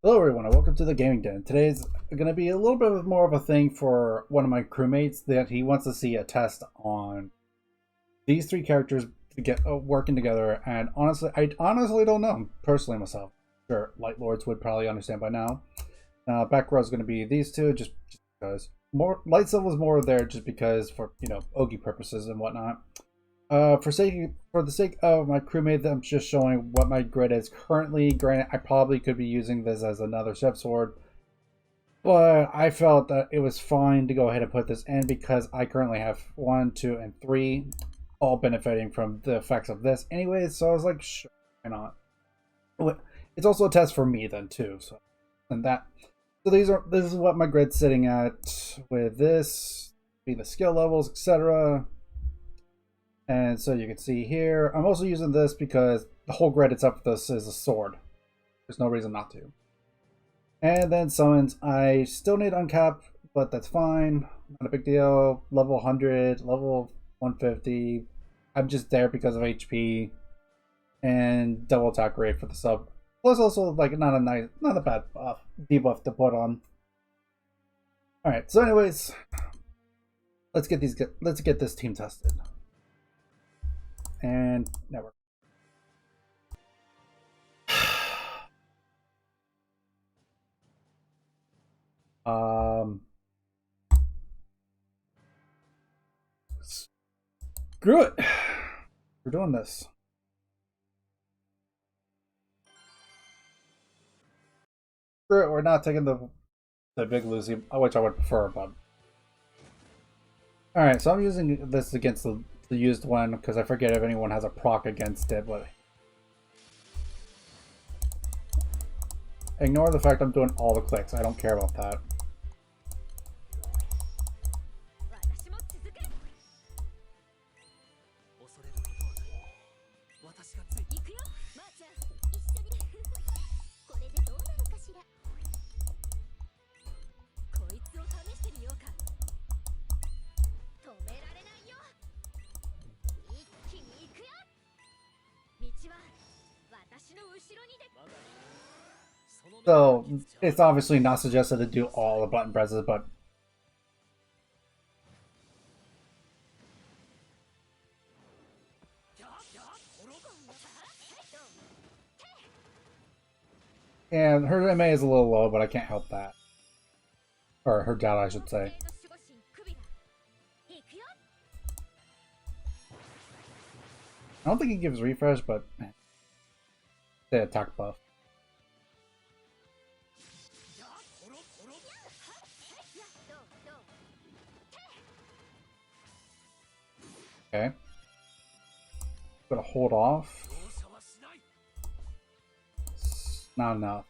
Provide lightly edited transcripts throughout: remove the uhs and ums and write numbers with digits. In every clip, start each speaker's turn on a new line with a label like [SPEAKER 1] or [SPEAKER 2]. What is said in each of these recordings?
[SPEAKER 1] Hello everyone and welcome to the Gaming Den. Today's going to be a little bit more of a thing for one of my crewmates that he wants to see a test on these three characters to get working together, and honestly, I honestly don't know personally myself. Sure, Light Lords would probably understand by now. Back row is going to be these two just because. More Light Silver is more there just because for, Ogi purposes and whatnot. For the sake of my crewmate, I'm just showing what my grid is currently. Granted, I probably could be using this as another Chef Sword, but I felt that it was fine to go ahead and put this in because I currently have 1, 2, and 3 all benefiting from the effects of this anyways, so I was like, sure, why not? It's also a test for me then too, so this is what my grid's sitting at with this being the skill levels, etc. And so you can see here, I'm also using this because the whole grid itself of this is a sword. There's no reason not to. And then summons, I still need uncap, but that's fine. Not a big deal. Level 100, level 150. I'm just there because of HP and double attack rate for the sub. Plus also like not a bad debuff to put on. Alright, so anyways, let's get this team tested. And network. Screw it. We're doing this. Screw it. We're not taking the big Lucy, which I would prefer, but all right. So I'm using this against the used one because I forget if anyone has a proc against it, but ignore the fact I'm doing all the clicks. I don't care about that. So it's obviously not suggested to do all the button presses, but and her MA is a little low, but I can't help that. Or her data, I should say. I don't think it gives refresh, but the attack buff. Okay. Gonna hold off. Not enough.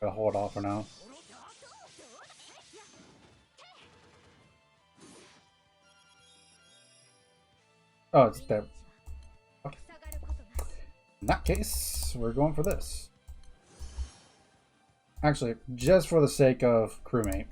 [SPEAKER 1] Gotta hold off for now. Oh, it's there. Okay. In that case, we're going for this. Actually, just for the sake of crewmate.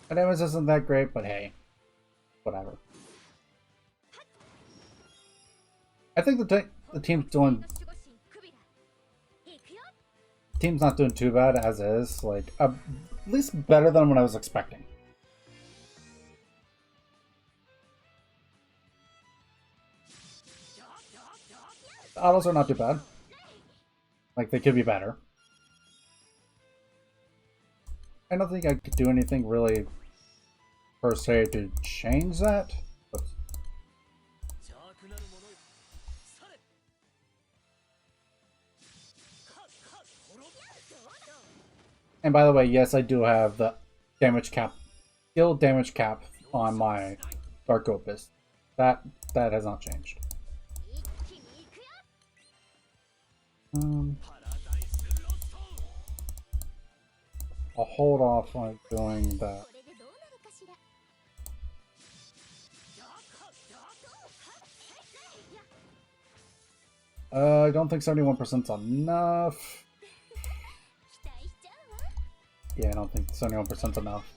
[SPEAKER 1] My damage isn't that great, but hey, whatever. I think the team's doing. Team's not doing too bad as is. Like at least better than what I was expecting. The autos are not too bad. Like they could be better. I don't think I could do anything really per se to change that. But... And by the way, yes, I do have the skill damage cap on my Dark Opus. That has not changed. I'll hold off on doing that. I don't think 71% is enough. Yeah, I don't think 71% is enough.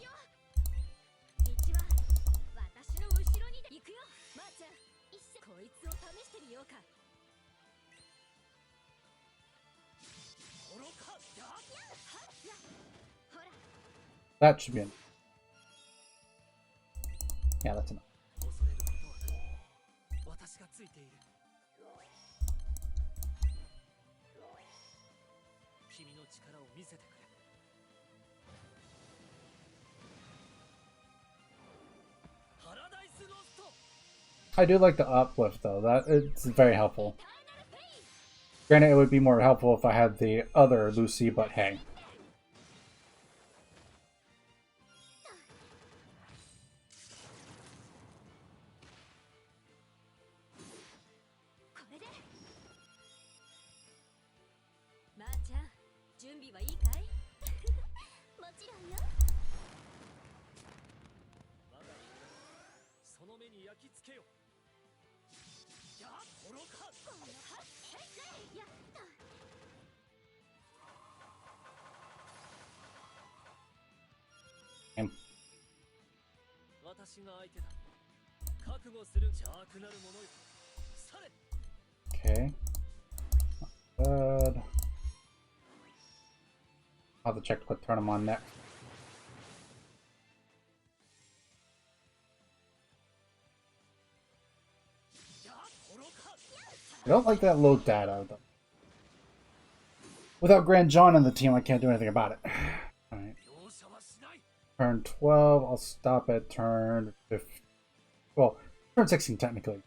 [SPEAKER 1] That should be enough. Yeah, that's enough. I do like the uplift though. That it's very helpful. Granted, it would be more helpful if I had the other Lucy, but hey. Okay. Good. I'll have to check what turn I'm on next. I don't like that low data though. Without Grand John on the team, I can't do anything about it. Alright. Turn 12, I'll stop at turn 15. Well, turn 16 technically.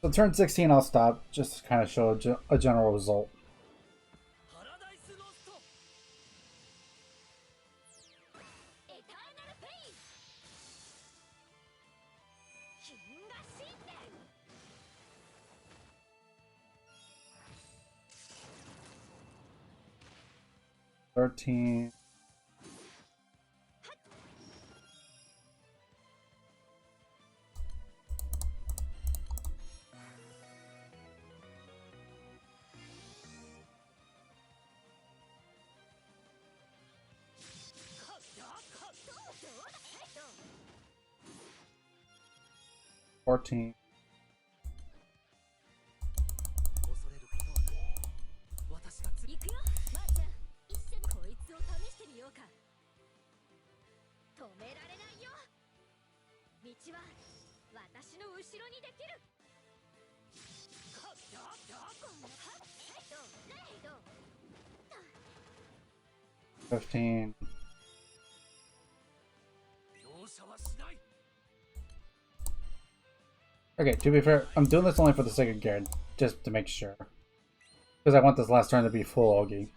[SPEAKER 1] So turn 16 I'll stop, just to kind of show a general result. $13. $14. $15. Okay, to be fair, I'm doing this only for the sake of Garrett, just to make sure. Because I want this last turn to be full Ogi.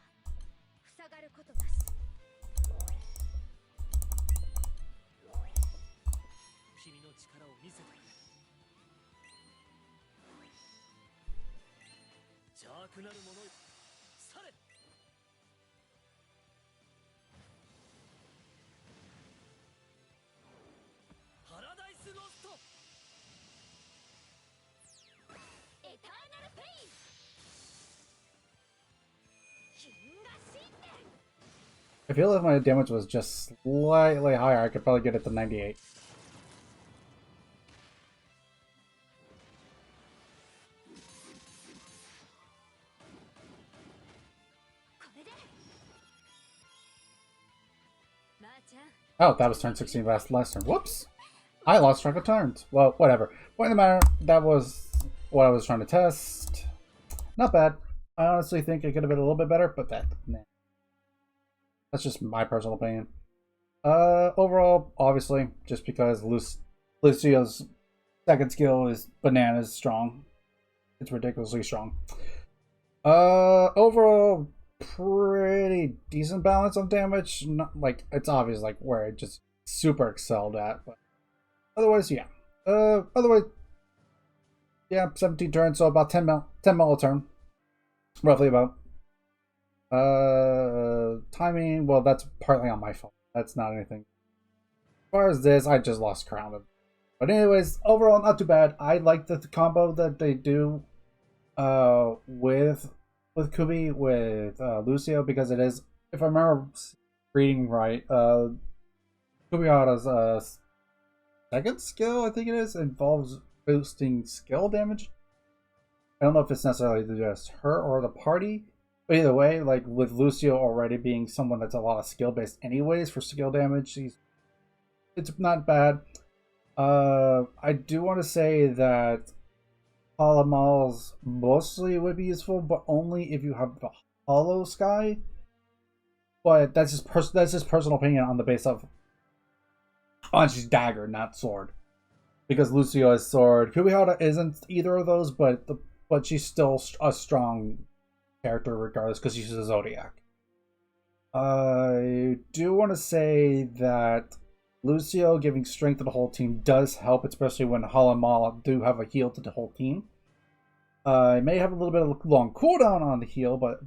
[SPEAKER 1] I feel if my damage was just slightly higher, I could probably get it to 98. Oh, that was turn 16 last turn. Whoops! I lost track of turns. Well, whatever. Point of the matter, that was what I was trying to test. Not bad. I honestly think it could have been a little bit better, but nah. That's just my personal opinion. Overall, obviously, just because Lucio's second skill is bananas strong. It's ridiculously strong. Overall, pretty decent balance of damage. Not like it's obvious like where it just super excelled at, but otherwise, yeah. Otherwise, yeah, 17 turns, so about 10 mil a turn, roughly about. Timing, well, that's partly on my fault. That's not anything. As far as this, I just lost crown. But anyways, overall, not too bad. I like the combo that they do with Kubi, with Lucio, because it is, if I remember reading right, Kubihara's second skill, I think it is, involves boosting skill damage. I don't know if it's necessarily just her or the party. But either way, like with Lucio already being someone that's a lot of skill based anyways for skill damage, it's not bad. I do want to say that Holomal's mostly would be useful, but only if you have the Hollow Sky. But that's just personal opinion on the base of she's dagger, not sword, because Lucio is sword. Kubihara isn't either of those, but she's still a strong character regardless because she's a Zodiac. I do want to say that Lucio giving strength to the whole team does help, especially when Holomal do have a heal to the whole team. It may have a little bit of a long cooldown on the heal, but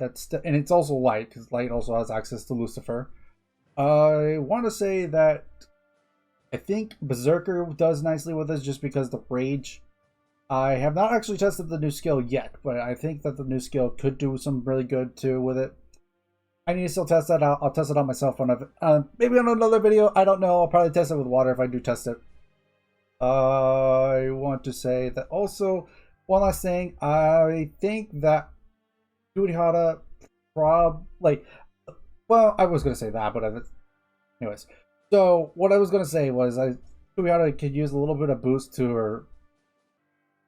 [SPEAKER 1] and it's also light because light also has access to Lucifer. I want to say that I think Berserker does nicely with this just because the rage. I have not actually tested the new skill yet, but I think that the new skill could do some really good too with it. I need to still test that out. I'll test it out myself maybe on another video. I don't know. I'll probably test it with water if I do test it. I want to say that also, one last thing. I think that Kurihara well, I was going to say that, but anyways. So what I was going to say was Kurihara could use a little bit of boost to her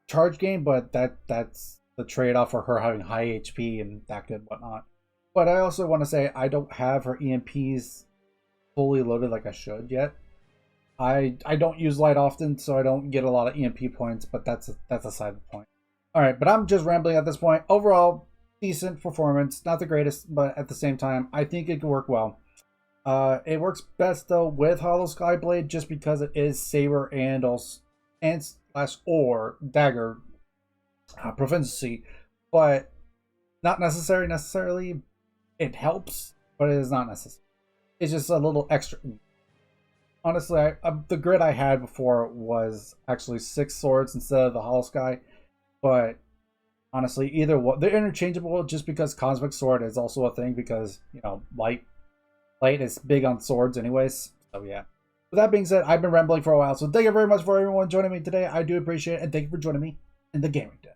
[SPEAKER 1] charge game, but that's the trade-off for her having high HP and that and whatnot. But I also want to say I don't have her EMPs fully loaded like I should yet. I don't use light often, so I don't get a lot of EMP points, but that's aside the point. Alright, but I'm just rambling at this point. Overall, decent performance. Not the greatest, but at the same time, I think it can work well. It works best though with Hollow Skyblade just because it is Saber and or dagger proficiency, but not necessarily. It helps, but it is not necessary. It's just a little extra. Honestly, the grid I had before was actually 6 swords instead of the Hollow Sky, but honestly, either one, they're interchangeable just because Cosmic Sword is also a thing because, you know, light is big on swords anyways, so yeah. With that being said, I've been rambling for a while, so thank you very much for everyone joining me today. I do appreciate it, and thank you for joining me in the gaming den.